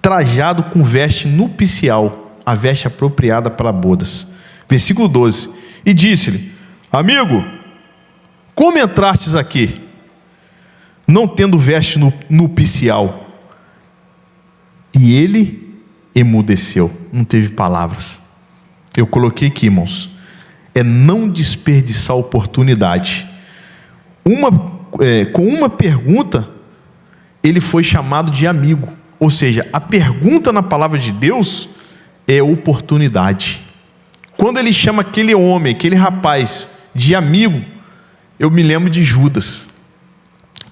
trajado com veste nupcial, a veste apropriada para bodas. Versículo 12. E disse-lhe: amigo, como entrastes aqui? não tendo veste nupcial. E ele emudeceu, não teve palavras. Eu coloquei aqui, irmãos, é não desperdiçar a oportunidade. Com uma pergunta, ele foi chamado de amigo. Ou seja, a pergunta na palavra de Deus é oportunidade. Quando ele chama aquele homem, aquele rapaz de amigo, eu me lembro de Judas,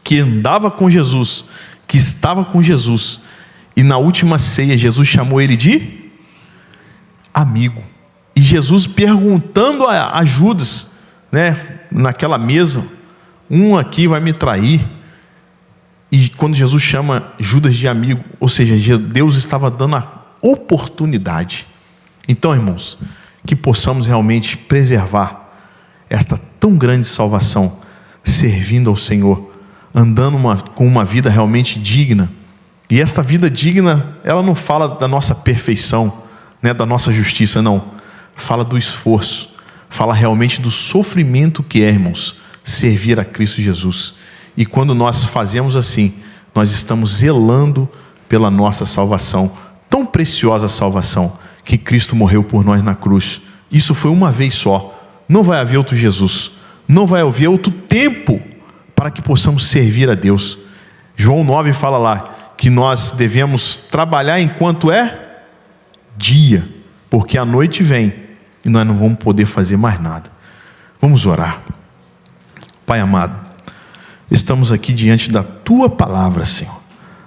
que andava com Jesus, que estava com Jesus, e na última ceia Jesus chamou ele de amigo. E Jesus perguntando a Judas, né, naquela mesa, um aqui vai me trair. E quando Jesus chama Judas de amigo, ou seja, Deus estava dando a oportunidade. Então, irmãos, que possamos realmente preservar esta tão grande salvação, servindo ao Senhor, andando com uma vida realmente digna. E esta vida digna, ela não fala da nossa perfeição, né, da nossa justiça, não. Fala do esforço, fala realmente do sofrimento que é, irmãos, servir a Cristo Jesus. E quando nós fazemos assim, nós estamos zelando pela nossa salvação, tão preciosa salvação, que Cristo morreu por nós na cruz. Isso foi uma vez só. Não vai haver outro Jesus, não vai haver outro tempo para que possamos servir a Deus. João 9 fala lá que nós devemos trabalhar enquanto é dia, porque a noite vem e nós não vamos poder fazer mais nada. Vamos orar. Pai amado, estamos aqui diante da Tua palavra, Senhor.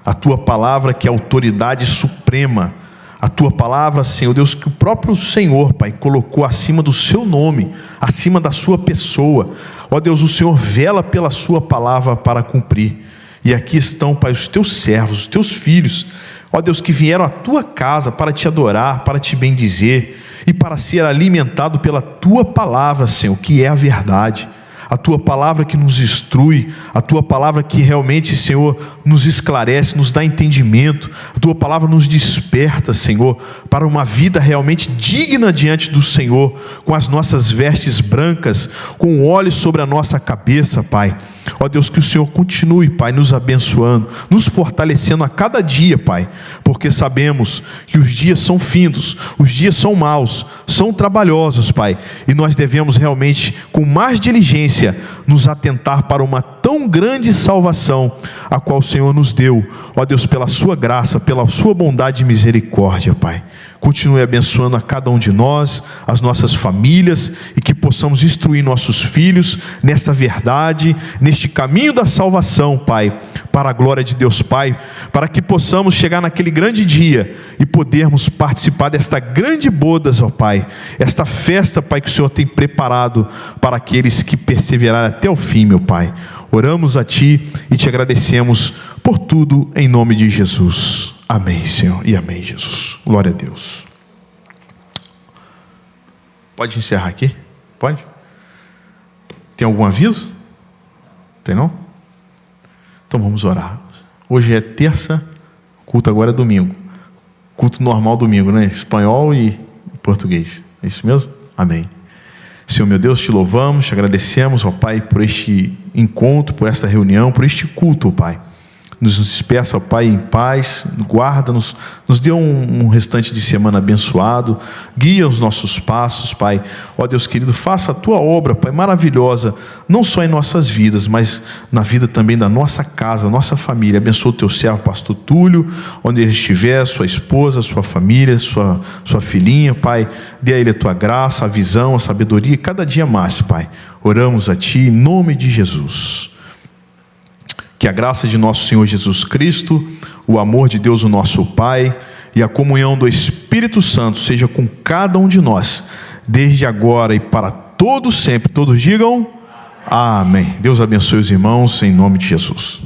A Tua palavra que é a autoridade suprema. A Tua palavra, Senhor Deus, que o próprio Senhor, Pai, colocou acima do Seu nome, acima da Sua pessoa. Ó Deus, o Senhor vela pela Sua palavra para cumprir. E aqui estão, Pai, os Teus servos, os Teus filhos, ó Deus, que vieram à Tua casa para Te adorar, para Te bendizer e para ser alimentado pela Tua palavra, Senhor, que é a verdade. A Tua palavra que nos instrui, a Tua palavra que realmente, Senhor, nos esclarece, nos dá entendimento, a Tua palavra nos desperta, Senhor, para uma vida realmente digna diante do Senhor, com as nossas vestes brancas, com óleo sobre a nossa cabeça, Pai. Ó Deus, que o Senhor continue, Pai, nos abençoando, nos fortalecendo a cada dia, Pai, porque sabemos que os dias são findos, os dias são maus, são trabalhosos, Pai, e nós devemos realmente, com mais diligência, nos atentar para uma tão grande salvação, a qual o Senhor nos deu, ó Deus, pela Sua graça, pela Sua bondade e misericórdia, Pai. Continue abençoando a cada um de nós, as nossas famílias, e que possamos instruir nossos filhos nesta verdade, neste caminho da salvação, Pai, para a glória de Deus Pai, para que possamos chegar naquele grande dia e podermos participar desta grande bodas, ó Pai, esta festa, Pai, que o Senhor tem preparado para aqueles que perseverarem até o fim, meu Pai. Oramos a Ti e Te agradecemos por tudo, em nome de Jesus. Amém, Senhor, e amém, Jesus. Glória a Deus. Pode encerrar aqui? Pode? Tem algum aviso? Tem não? Então vamos orar. Hoje é terça, culto agora é domingo. Culto normal domingo, né? Espanhol e português. É isso mesmo? Amém. Senhor meu Deus, Te louvamos, Te agradecemos, ó Pai, por este encontro, por esta reunião, por este culto, ó Pai. Nos despeça, ó Pai, em paz, guarda-nos, nos dê um restante de semana abençoado, guia os nossos passos, Pai. Ó Deus querido, faça a Tua obra, Pai, maravilhosa, não só em nossas vidas, mas na vida também da nossa casa, nossa família. Abençoa o Teu servo, pastor Túlio, onde ele estiver, sua esposa, sua família, sua filhinha, Pai. Dê a ele a Tua graça, a visão, a sabedoria, cada dia mais, Pai. Oramos a Ti, em nome de Jesus. Que a graça de nosso Senhor Jesus Cristo, o amor de Deus, o nosso Pai, e a comunhão do Espírito Santo seja com cada um de nós, desde agora e para todos sempre. Todos digam amém. Deus abençoe os irmãos, em nome de Jesus.